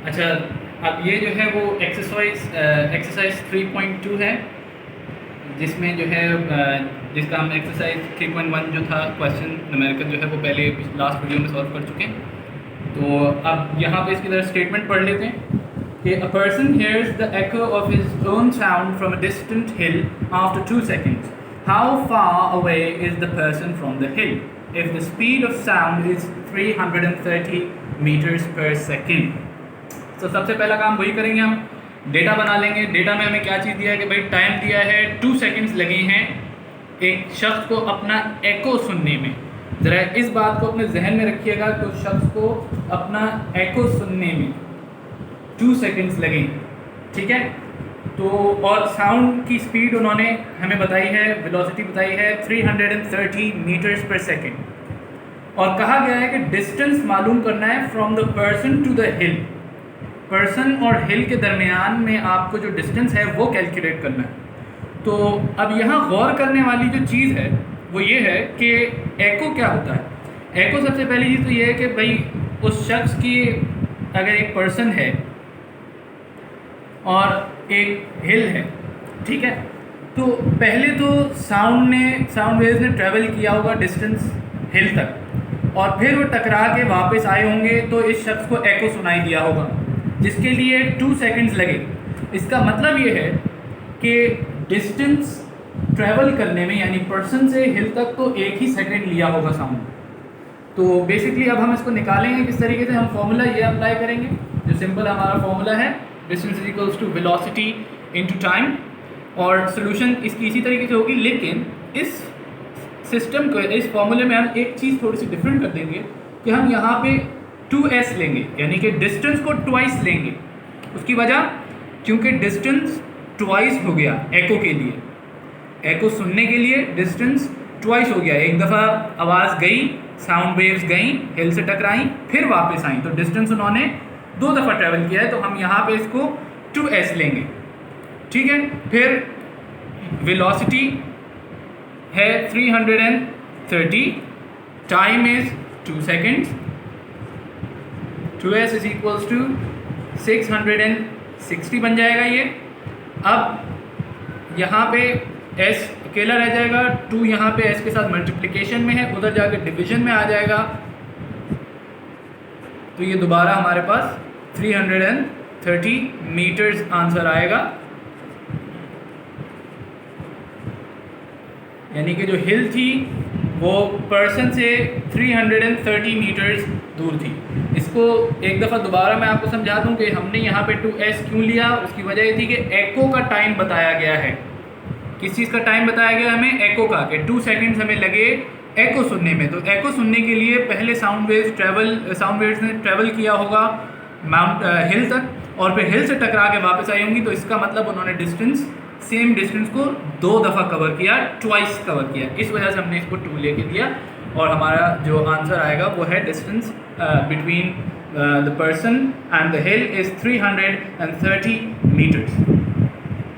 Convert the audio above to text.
अच्छा, अब ये जो है वो एक्सरसाइज 3.2 है, जिसमें जो है जिसका हम एक्सरसाइज 3.1 जो था क्वेश्चन न्यूमेरिकल जो है वो पहले लास्ट वीडियो में सॉल्व कर चुके हैं। तो अब यहाँ पे इसकी तरह स्टेटमेंट पढ़ लेते हैं कि a person hears the echo of his own sound from a distant hill after 2 seconds. How far away is the person from the hill? If the speed of sound is 330 meters per second. तो सबसे पहला काम वही करेंगे, हम data बना लेंगे। Data में हमें क्या चीज़ दिया है कि भाई टाइम दिया है 2 सेकंड्स लगे हैं एक शख्स को अपना एको सुनने में। ज़रा इस बात को अपने जहन में रखिएगा कि उस शख्स को अपना एको सुनने में 2 सेकंड्स लगे, ठीक है। तो और साउंड की स्पीड उन्होंने हमें बताई है, वेलोसिटी बताई है 330 मीटर्स पर सेकंड, और कहा गया है कि डिस्टेंस मालूम करना है from the person to the hill. Person और हिल के दरमियान में आपको जो डिस्टेंस है वो कैलकुलेट करना है। तो अब यहाँ गौर करने वाली जो चीज़ है वो ये है कि एको क्या होता है। एको सबसे पहली चीज़ तो ये है कि भाई उस शख्स की अगर एक पर्सन है और एक हिल है, ठीक है, तो पहले तो साउंड वेव्स ने ट्रैवल किया होगा डिस्टेंस हिल तक, और फिर वो टकरा के वापस आए होंगे तो इस शख्स को एको सुनाई दिया होगा, जिसके लिए 2 सेकंड्स लगे। इसका मतलब ये है कि डिस्टेंस ट्रैवल करने में यानी पर्सन से हिल तक तो 1 ही सेकंड लिया होगा साउंड। तो बेसिकली अब हम इसको निकालेंगे किस तरीके से। हम फॉर्मूला ये अप्लाई करेंगे जो सिंपल हमारा फॉर्मूला है, distance is equals to velocity into time, और सोल्यूशन इसकी इसी तरीके से होगी। लेकिन इस सिस्टम को, इस फॉर्मूले में हम एक चीज़ थोड़ी सी डिफरेंट कर देंगे कि हम यहाँ पे 2s लेंगे, यानी कि डिस्टेंस को ट्वाइस लेंगे। उसकी वजह, क्योंकि डिस्टेंस ट्वाइस हो गया एको के लिए, एको सुनने के लिए डिस्टेंस ट्वाइस हो गया। एक दफ़ा आवाज़ गई, साउंड वेव्स गई, हिल से टकराई, फिर वापस आई, तो डिस्टेंस उन्होंने 2 दफ़ा ट्रैवल किया है। तो हम यहाँ पे इसको 2s लेंगे, ठीक है। फिर वेलोसिटी है 330, time is 2 seconds, 2s is equals to 660 बन जाएगा ये। अब यहाँ पे s अकेला रह जाएगा, 2 यहाँ पे s के साथ मल्टीप्लिकेशन में है, उधर जाकर डिवीजन में आ जाएगा, तो ये दोबारा हमारे पास 330 मीटर्स आंसर आएगा। यानी कि जो हिल थी वो पर्सन से 330 मीटर्स दूर थी। इसको एक दफ़ा दोबारा मैं आपको समझा दूं कि हमने यहाँ पे 2s क्यों लिया। उसकी वजह ये थी कि एको का टाइम बताया गया है। किस चीज़ का टाइम बताया गया हमें? एको का, कि 2 सेकंड्स हमें लगे एको सुनने में। तो एको सुनने के लिए पहले साउंड वेव्स ने ट्रैवल किया होगा हिल तक, और फिर हिल से टकरा के वापस आई होंगी। तो इसका मतलब उन्होंने सेम डिस्टेंस को 2 दफ़ा कवर किया, ट्वाइस कवर किया। इस वजह से हमने इसको 2 लेके दिया, और हमारा जो आंसर आएगा वो है distance between the person and the hill is 330 metres.